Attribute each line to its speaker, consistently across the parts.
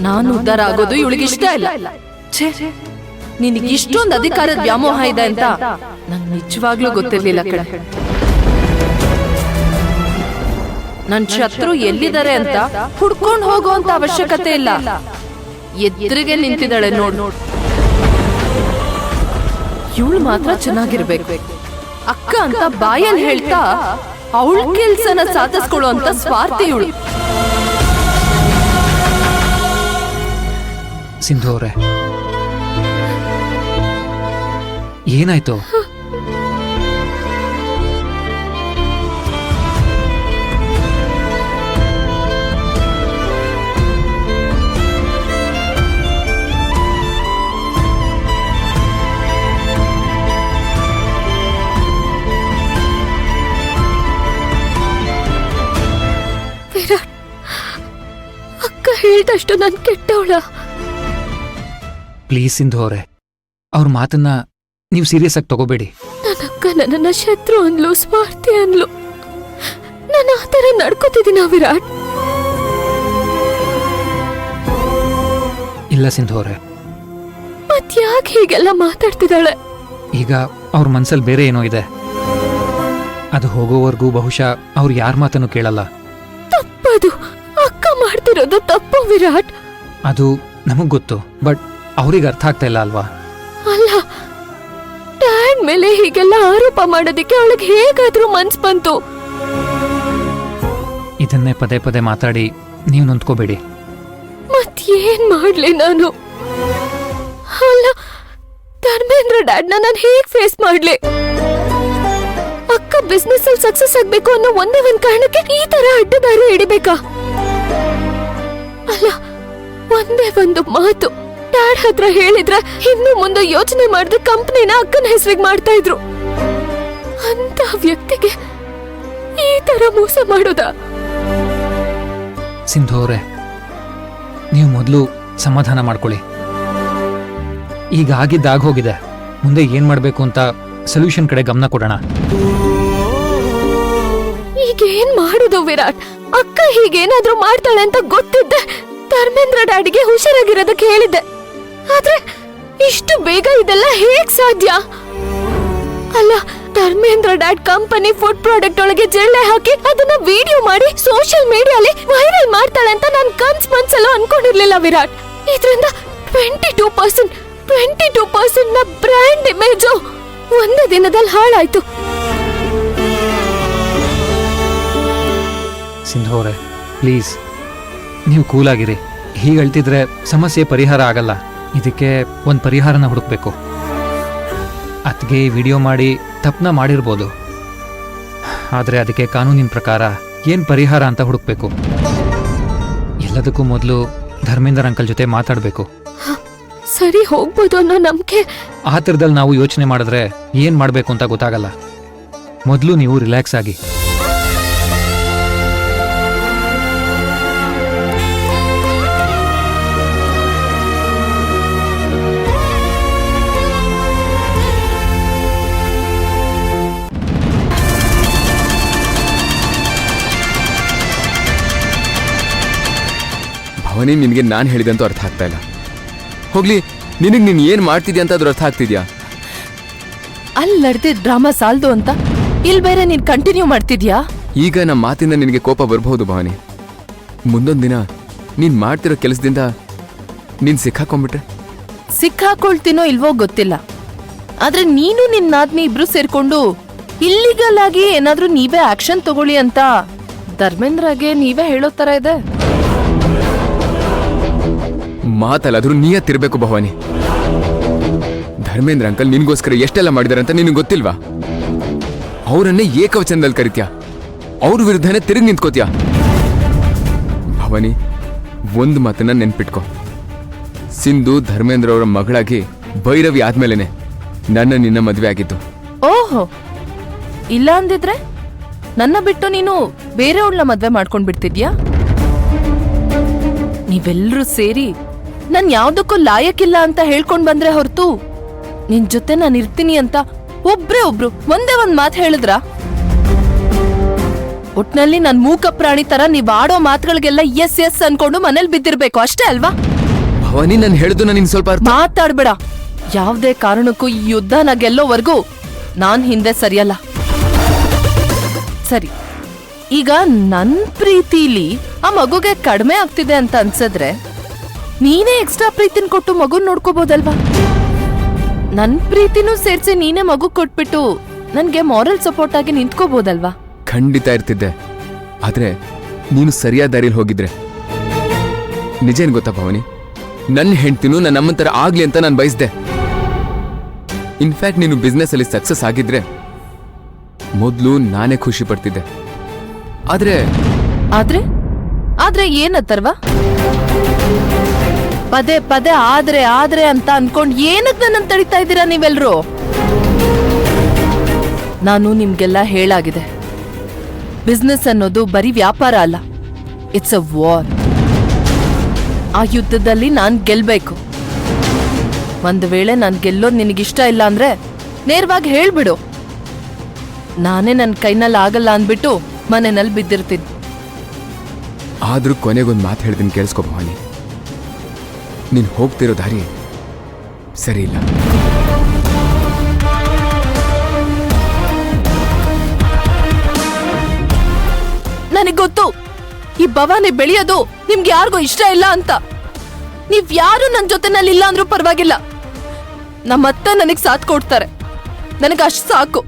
Speaker 1: ನಾನು ಉದ್ಧಾರ ಆಗೋದು ಇವಳಿಗೆ ಇಷ್ಟ ಇಲ್ಲ. ಛೇ, ನಿನಗೆ ಇಷ್ಟೊಂದು ಅಧಿಕಾರದ ವ್ಯಾಮೋಹ ಇದೆ ಅಂತ ನಂಗೆ ನಿಜವಾಗ್ಲೂ ಗೊತ್ತಿರ್ಲಿಲ್ಲ ಕಣೆ. ನನ್ ಶತ್ರು ಎಲ್ಲಿದ್ದಾರೆ ಅಂತ ಹುಡ್ಕೊಂಡು ಹೋಗುವಂತ ಅವಶ್ಯಕತೆ ಇಲ್ಲ. ಎದುರಿಗೆ ನಿಂತಿದ್ದಾಳೆ ನೋಡು. ಇವಳು ಮಾತ್ರ ಚೆನ್ನಾಗಿರ್ಬೇಕು. ಅಕ್ಕ ಅಂತ ಬಾಯಲ್ಲಿ ಹೇಳ್ತಾ ಅವಳ ಕೆಲ್ಸನ ಸಾಧಿಸ್ಕೊಳ್ಳೋ ಅಂತ ಸ್ವಾರ್ಥಿ ಇವಳು.
Speaker 2: ಸಿಂಧು ಅವರೇ, ಏನಾಯ್ತು?
Speaker 3: ವಿರಾಟ್, ಅಕ್ಕ ಹೇಳ್ದಷ್ಟು ನನ್ ಕೆಟ್ಟವಳ.
Speaker 2: ಪ್ಲೀಸ್ ಸಿಂಧು ಅವರೇ, ಅವ್ರ ಮಾತನ್ನ ನೀವು ಸೀರಿಯಸ್ ಆಗಿ ತಗೋಬೇಡಿ.
Speaker 3: ನನ್ನಕ್ಕ ನನ್ನ ಶತ್ರು ಅನ್ಲು, ಸ್ವಾರ್ಥಿ ಅನ್ಲು. ನಾನು ಆ ಥರ ನಡ್ಕೋತಿದ್ದೀನ ವಿರಾಟ್?
Speaker 2: ಇಲ್ಲ ಸಿಂಧು ಅವರೇ.
Speaker 3: ಮತ್ಯಾಕೆ ಹೀಗೆಲ್ಲ ಮಾತಾಡ್ತಿದ್ದಾಳೆ?
Speaker 2: ಈಗ ಅವ್ರ ಮನ್ಸಲ್ಲಿ ಬೇರೆ ಏನೋ ಇದೆ. ಅದು ಹೋಗೋವರೆಗೂ ಬಹುಶಃ ಅವ್ರು ಯಾರ ಮಾತನ್ನು ಕೇಳಲ್ಲ.
Speaker 3: ತಪ್ಪದು. ಅಕ್ಕ ಮಾಡ್ತಿರೋದು ತಪ್ಪು ವಿರಾಟ್.
Speaker 2: ಅದು ನಮಗ್ ಗೊತ್ತು, ಬಟ್ ಅವ್ರಿಗೆ ಅರ್ಥ ಆಗ್ತಾ ಇಲ್ಲ ಅಲ್ವಾ?
Speaker 3: ಅಲ್ಲ, ಡ್ಯಾಡ್ ಮೇಲೆ ಹೀಗೆಲ್ಲ ಆರೋಪ ಮಾಡೋದಕ್ಕೆ ಅವಳಿಗೆ ಹೇಗಾದ್ರೂ ಮನ್ಸ್ ಬಂತು?
Speaker 2: ಇದನ್ನೇ ಪದೇ ಪದೇ ಮಾತಾಡಿ ನೀವು ನೊಂದ್ಕೋಬೇಡಿ.
Speaker 3: ಮತ್ತೇನ್ ಮಾಡ್ಲಿ ನಾನು? ಅಲ್ಲ, ಧರ್ಮೇಂದ್ರ ಡ್ಯಾಡ್ನ ನಾನು ಹೇಗ್ ಫೇಸ್ ಮಾಡ್ಲಿ? ಅಕ್ಕ ಬಿಸ್ನೆಸ್ ಅಲ್ಲಿ ಸಕ್ಸಸ್ ಆಗ್ಬೇಕು ಅನ್ನೋ ಒಂದೇ ಒಂದ್ ಕಾರಣಕ್ಕೆ ಈ ತರ ಅಡ್ಡದಾರಿ ಹಿಡಿಬೇಕಾ? ಅಲ್ಲ, ಒಂದೇ ಒಂದು ಮಾತು ಡ್ಯಾಡ್ ಹತ್ರ ಹೇಳಿದ್ರೆ ಇನ್ನು ಮುಂದೆ ಯೋಚನೆ ಮಾಡಿದ್ರೆ ಕಂಪ್ನಿನ ಅಕ್ಕನ ಹೆಸರಿಗೆ ಮಾಡ್ತಾ ಇದ್ರು. ಅಂತ ವ್ಯಕ್ತಿಗೆ ಈ ತರ ಮೋಸ ಮಾಡೋದ?
Speaker 2: ಸಿಂಧು ಅವರೇ, ನೀವು ಮೊದಲು ಸಮಾಧಾನ ಮಾಡ್ಕೊಳ್ಳಿ. ಈಗ ಆಗಿದ್ದಾಗ ಹೋಗಿದೆ. ಮುಂದೆ ಏನ್ ಮಾಡ್ಬೇಕು ಅಂತ ಸೊಲ್ಯೂಷನ್ ಕಡೆ ಗಮನ ಕೊಡೋಣ.
Speaker 3: ಈಗ ಏನ್ ಮಾಡುದು ವಿರಾಟ್? ಅಕ್ಕ ಹೀಗೇನಾದ್ರೂ ಮಾಡ್ತಾಳೆ ಅಂತ ಗೊತ್ತಿದ್ದೆ ಧರ್ಮೇಂದ್ರ ಡ್ಯಾಡಿಗೆ ಹುಷಾರಾಗಿರೋದಕ್ಕೆ ಹೇಳಿದ್ದೆ. ಆದ್ರೆ ಇಷ್ಟು ಬೇಗ ಇದೆಲ್ಲ ಹೇಗ್ ಸಾಧ್ಯ? ಅಲ್ಲ, Dharmendra dad company food product ಒಳಗೆ ಜಿರಳೆ ಹಾಕಿ ಅದನ್ನ ವಿಡಿಯೋ ಮಾಡಿ ಸೋಷಿಯಲ್ ಮೀಡಿಯಾಲಿ ವೈರಲ್ ಮಾಡ್ತಾಳೆ ಅಂತ ನಾನು ಮನ್ಸಲ್ಲೂ ಅನ್ಕೊಂಡಿರ್ಲಿಲ್ಲ ವಿರಾಟ್. ಇದರಿಂದ 22% ನ ಬ್ರ್ಯಾಂಡ್ ಇಮೇಜು ಒಂದೇ ದಿನದಲ್ಲಿ ಹಾಳಾಯ್ತು.
Speaker 2: ಸಿಂಧು ಅವರೇ, ಪ್ಲೀಸ್ ನೀವು ಕೂಲಾಗಿರಿ. ಹೀಗೆ ಹೇಳ್ತಿದ್ರೆ ಸಮಸ್ಯೆ ಪರಿಹಾರ ಆಗಲ್ಲ. ಇದಕ್ಕೆ ಒಂದು ಪರಿಹಾರನ ಹುಡುಕ್ಬೇಕು. ಅದ್ಗೆ ವಿಡಿಯೋ ಮಾಡಿ ತಪ್ಪನ ಮಾಡಿರ್ಬೋದು, ಆದರೆ ಅದಕ್ಕೆ ಕಾನೂನಿನ ಪ್ರಕಾರ ಏನು ಪರಿಹಾರ ಅಂತ ಹುಡುಕ್ಬೇಕು. ಎಲ್ಲದಕ್ಕೂ ಮೊದಲು ಧರ್ಮೇಂದ್ರ ಅಂಕಲ್ ಜೊತೆ ಮಾತಾಡಬೇಕು.
Speaker 3: ಸರಿ ಹೋಗ್ಬೋದು ಅನ್ನೋ ನಂಬಿಕೆ.
Speaker 2: ಆ ಥರದಲ್ಲಿ ನಾವು ಯೋಚನೆ ಮಾಡಿದ್ರೆ ಏನು ಮಾಡಬೇಕು ಅಂತ ಗೊತ್ತಾಗಲ್ಲ. ಮೊದಲು ನೀವು ರಿಲ್ಯಾಕ್ಸ್ ಆಗಿ.
Speaker 4: ಭವಾನಿ, ನಿನಗೆ ನಾನು ಹೇಳಿದಂತೂ ಅರ್ಥ ಆಗ್ತಾ ಇಲ್ಲ. ಹೋಗ್ಲಿ, ನಿನಗೆ ನೀನು ಏನು ಮಾಡ್ತಿದ್ಯಾ ಅಂತ ಅದ್ರ ಅರ್ಥ ಆಗ್ತಿದ್ಯಾ?
Speaker 1: ಅಲ್ಲಿ ನಡೆದಿದ್ದ ಡ್ರಾಮಾ ಸಾಲ್ದು ಅಂತ ಇಲ್ಲಿ ಬೇರೆ ನೀನ್ ಕಂಟಿನ್ಯೂ ಮಾಡ್ತಿದ್ಯಾ?
Speaker 4: ಈಗ ನಮ್ಮ ಮಾತಿಂದ ನಿನಗೆ ಕೋಪ ಬರಬಹುದು ಭವಾನಿ. ಮುಂದೊಂದು ದಿನ ನೀನು ಮಾಡ್ತಿರೋ ಕೆಲಸದಿಂದ ನೀನು ಸಿಕ್ಕಾಕೊಂಡ್ಬಿಟ್ರೆ?
Speaker 1: ಸಿಕ್ಕಾಕೊಳ್ತೀನೋ ಇಲ್ವೋ ಗೊತ್ತಿಲ್ಲ, ಆದ್ರೆ ನೀನು ನಿನ್ನ ಆದ್ಮಿ ಇಬ್ರು ಸೇರ್ಕೊಂಡು ಇಲ್ಲಿಗಲ್ ಆಗಿ ಏನಾದ್ರೂ ನೀವೇ ಆಕ್ಷನ್ ತಗೊಳ್ಳಿ ಅಂತ ಧರ್ಮೇಂದ್ರಗೆ ನೀವೇ ಹೇಳೋ ತರ ಇದೆ.
Speaker 4: ಮಾತಲ್ಲಾದ್ರೂ ನಿಯತ್ತಿರ್ಬೇಕು ಭವಾನಿ. ಧರ್ಮೇಂದ್ರ ಅಂಕಲ್ ನಿನ್ಗೋಸ್ಕರ ಎಷ್ಟೆಲ್ಲ ಮಾಡಿದಾರೆ ಅಂತ ನಿನಗೆ ಗೊತ್ತಿಲ್ವಾ? ಅವರನ್ನೇ ಏಕವಚನದಲ್ಲಿ ಕರಿತ್ಯಾ, ಅವ್ರ ವಿರುದ್ಧನೇ ತಿರುಗಿ ನಿಂತ್ಕೋತ್ಯಾ. ಭವಾನಿ, ಒಂದು ಮಾತನ್ನ ನೆನ್ಪಿಟ್ಕೋ. ಸಿಂಧು ಧರ್ಮೇಂದ್ರ ಅವರ ಮಗಳಾಗಿ ಭೈರವಿ ಆದ್ಮೇಲೆನೆ ನಿನ್ನ ಮದುವೆ ಆಗಿದ್ದು.
Speaker 1: ಓಹೋ, ಇಲ್ಲ ಅಂದಿದ್ರೆ ನನ್ನ ಬಿಟ್ಟು ನೀನು ಬೇರೆಯವಳನ್ನ ಮದ್ವೆ ಮಾಡ್ಕೊಂಡ್ ಬಿಡ್ತಿದ್ಯಾ? ನೀವೆಲ್ಲರೂ ಸೇರಿ ನನ್ ಯಾವ್ದಕ್ಕೂ ಲಾಯಕ್ಕಿಲ್ಲ ಅಂತ ಹೇಳ್ಕೊಂಡ್ ಬಂದ್ರೆ ಹೊರತು ನಿನ್ ಜೊತೆ ನಾನು ಇರ್ತೀನಿ ಅಂತ ಒಬ್ರು ಒಂದೇ ಒಂದ್ ಮಾತು ಹೇಳಿದ್ರ? ಒಟ್ನಲ್ಲಿ ನನ್ ಮೂಕ ಪ್ರಾಣಿ ತರ ನೀವ್ ಆಡೋ ಮಾತುಗಳಿಗೆಲ್ಲ ಎಸ್ ಎಸ್ ಅನ್ಕೊಂಡು ಮನೇಲಿ ಬಿದ್ದಿರ್ಬೇಕು ಅಷ್ಟೇ ಅಲ್ವಾ?
Speaker 4: ಭವಾನಿ, ನಾನು ಹೇಳಿದ್ದು ನಾನು ಸ್ವಲ್ಪ ಅರ್ಥ.
Speaker 1: ಮಾತಾಡ್ಬೇಡ. ಯಾವ್ದೇ ಕಾರಣಕ್ಕೂ ಈ ಯುದ್ಧನ ಗೆಲ್ಲೋವರೆಗೂ ನಾನ್ ಹಿಂದೆ ಸರಿಯಲ್ಲ. ಸರಿ, ಈಗ ನನ್ ಪ್ರೀತಿಲಿ ಆ ಮಗುಗೆ ಕಡಿಮೆ ಆಗ್ತಿದೆ ಅಂತ ಅನ್ಸಿದ್ರೆ ನೀನೇ ಎಕ್ಸ್ಟ್ರಾ ಪ್ರೀತಿನ ಕೊಟ್ಟು ಮಗುನ್ ನೋಡ್ಕೋಬಹುದಲ್ವಾ? ನನ್ ಪ್ರೀತಿನೂ ಸೇರ್ಸಿ ನೀನೇ ಮಗು ಕೊಟ್ಬಿಟ್ಟು ನನ್ಗೆ ಮಾರಲ್ ಸಪೋರ್ಟ್ ಆಗಿ ನಿಂತ್ಕೋಬಹುದಲ್ವಾ?
Speaker 4: ಖಂಡಿತ ಇರ್ತಿದ್ದೆ, ಆದ್ರೆ ನೀನು ಸರಿಯಾದ ದಾರಿಲಿ ಹೋಗಿದ್ರೆ. ನಿಜ ಏನ್ ಗೊತ್ತಾ ಭವಾನಿ, ನನ್ನ ಹೆಂಡ್ತಿನೂ ನನ್ನ ಅಮ್ಮನ ಆಗ್ಲಿ ಅಂತ ನಾನು ಬಯಸ್ದೆ. ಇನ್ಫ್ಯಾಕ್ಟ್ ನೀನು ಬಿಸ್ನೆಸ್ ಅಲ್ಲಿ ಸಕ್ಸಸ್ ಆಗಿದ್ರೆ ಮೊದಲು ನಾನೇ ಖುಷಿ ಪಡ್ತಿದ್ದೆ. ಆದ್ರೆ
Speaker 1: ಆದ್ರೆ ಆದ್ರೆ ಏನತ್ತರ್ವಾ? ಪದೇ ಪದೇ ಆದ್ರೆ ಆದ್ರೆ ಅಂತ ಅನ್ಕೊಂಡ್ ಏನಕ್ ನನ್ನ ತಡಿತಾ ಇದ್ದೀರಾ ನೀವೆಲ್ರು? ನಾನು ನಿಮ್ಗೆಲ್ಲ ಹೇಳಾಗಿದೆ, ಬಿಸ್ನೆಸ್ ಅನ್ನೋದು ಬರೀ ವ್ಯಾಪಾರ ಅಲ್ಲ, ಇಟ್ಸ್ ಅ ವಾರ್. ಆ ಯುದ್ಧದಲ್ಲಿ ನಾನ್ ಗೆಲ್ಬೇಕು. ಒಂದು ವೇಳೆ ನಾನ್ ಗೆಲ್ಲೋದ್ ನಿನಗಿಷ್ಟ ಇಲ್ಲ ಅಂದ್ರೆ ನೇರವಾಗಿ ಹೇಳ್ಬಿಡು. ನಾನೇ ನನ್ನ ಕೈನಲ್ಲಿ ಆಗಲ್ಲ ಅಂದ್ಬಿಟ್ಟು ಮನೆಯಲ್ಲಿ ಬಿದ್ದಿರ್ತೀನಿ.
Speaker 4: ಆದ್ರೂ ಕೊನೆಗೊಂದು ಮಾತು ಹೇಳ್ತೀನಿ, ಕೇಳಿಸ್ಕೊ ಭವಾನಿ. ನೀನು ಹೋಗ್ತಿರೋ ದಾರಿ ಸರಿ ಇಲ್ಲ.
Speaker 1: ನನಗ್ ಗೊತ್ತು ಈ ಭವಾನಿ ಬೆಳೆಯೋದು ನಿಮ್ಗೆ ಯಾರಿಗೂ ಇಷ್ಟ ಇಲ್ಲ ಅಂತ. ನೀವ್ ಯಾರು ನನ್ ಜೊತೆನಲ್ಲಿ ಇಲ್ಲ ಅಂದ್ರೂ ಪರವಾಗಿಲ್ಲ, ನಮ್ಮತ್ತೆ ನನಗ್ ಸಾಥ್ ಕೊಡ್ತಾರೆ. ನನಗೆ ಅಷ್ಟು ಸಾಕು.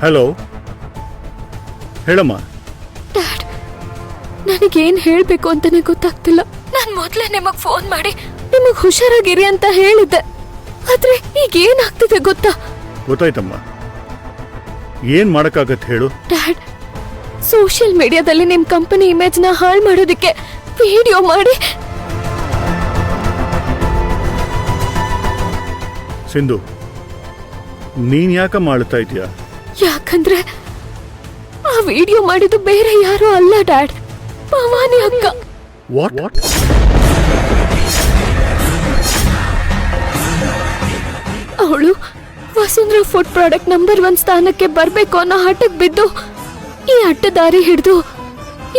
Speaker 5: ಹಲೋ, ಹೇಳಮ್ಮ.
Speaker 3: ಡ್ಯಾಡ್, ನನಗೇನ್ ಹೇಳ್ಬೇಕು ಅಂತಾನೆ ಗೊತ್ತಾಗ್ತಿಲ್ಲ. ನಾನ್ ಮೊದ್ಲೇ ನಿಮಗ್ ಫೋನ್ ಮಾಡಿ ನಿಮಗ್ ಹುಷಾರಾಗಿರಿ ಅಂತ ಹೇಳಿದ್ದೆ. ಆದ್ರೆ ಈಗ ಏನಾಗ್ತಿದೆ ಗೊತ್ತಾ?
Speaker 5: ಗೊತ್ತಾಯ್ತಮ್ಮ, ಏನ್ ಮಾಡಕ್ಕಾಗತ್ತೆ ಹೇಳು.
Speaker 3: ಡ್ಯಾಡ್, ಸೋಷಿಯಲ್ ಮೀಡಿಯಾದಲ್ಲಿ ನಿಮ್ ಕಂಪನಿ ಇಮೇಜ್ ನ ಹಾಳು ಮಾಡೋದಕ್ಕೆ ವಿಡಿಯೋ ಮಾಡಿ.
Speaker 5: ಸಿಂಧು, ನೀನ್ ಯಾಕಮ್ಮ ಅಳ್ತಾ ಇದೀಯಾ?
Speaker 3: ಯಾಕಂದ್ರೆ ಆ ವಿಡಿಯೋ ಮಾಡಿದ್ದು ಬೇರೆ ಯಾರು ಅಲ್ಲ ಡ್ಯಾಡ್, ಭವಾನಿ ಅಕ್ಕ.
Speaker 5: ವಾಟ್?
Speaker 3: ಅವಳು ವಸುಂಧರಾ ಫುಡ್ ಪ್ರಾಡಕ್ಟ್ ನಂಬರ್ 1 ಸ್ಥಾನಕ್ಕೆ ಬರ್ಬೇಕು ಅನ್ನೋ ಹಠಕ್ ಬಿದ್ದು ಈ ಅಡ್ಡ ದಾರಿ ಹಿಡಿದು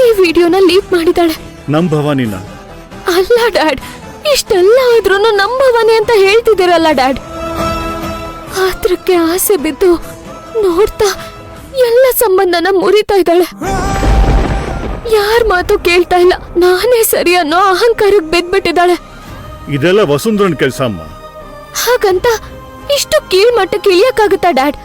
Speaker 3: ಈ ವಿಡಿಯೋನ ಲೀಕ್ ಮಾಡಿದಾಳೆ.
Speaker 5: ನಮ್ ಭವಾನಿನ?
Speaker 3: ಅಲ್ಲ ಡ್ಯಾಡ್, ಇಷ್ಟೆಲ್ಲ ಆದ್ರೂ ನಮ್ ಭವಾನಿ ಅಂತ ಹೇಳ್ತಿದ್ದೀರಲ್ಲ ಡ್ಯಾಡ್. ಆತ್ರಕ್ಕೆ ಆಸೆ ಬಿದ್ದು ನೋಡ್ತಾ ಎಲ್ಲ ಸಂಬಂಧನ ಮುರಿತಾ ಇದ್ದಾಳೆ. ಯಾರ್ ಮಾತು ಕೇಳ್ತಾ ಇಲ್ಲ, ನಾನೇ ಸರಿ ಅನ್ನೋ ಅಹಂಕಾರಕ್ಕೆ ಬಿದ್ಬಿಟ್ಟಿದ್ದಾಳೆ.
Speaker 5: ಇದೆಲ್ಲ ವಸುಂಧರನ್ ಕೆಲಸ ಅಮ್ಮ.
Speaker 3: ಹಾಗಂತ ಇಷ್ಟು ಕೀಳ್ಮಟ್ಟಕ್ಕೆ ಇಳಿಯಕ್ಕಾಗುತ್ತಾ ಡ್ಯಾಡ್?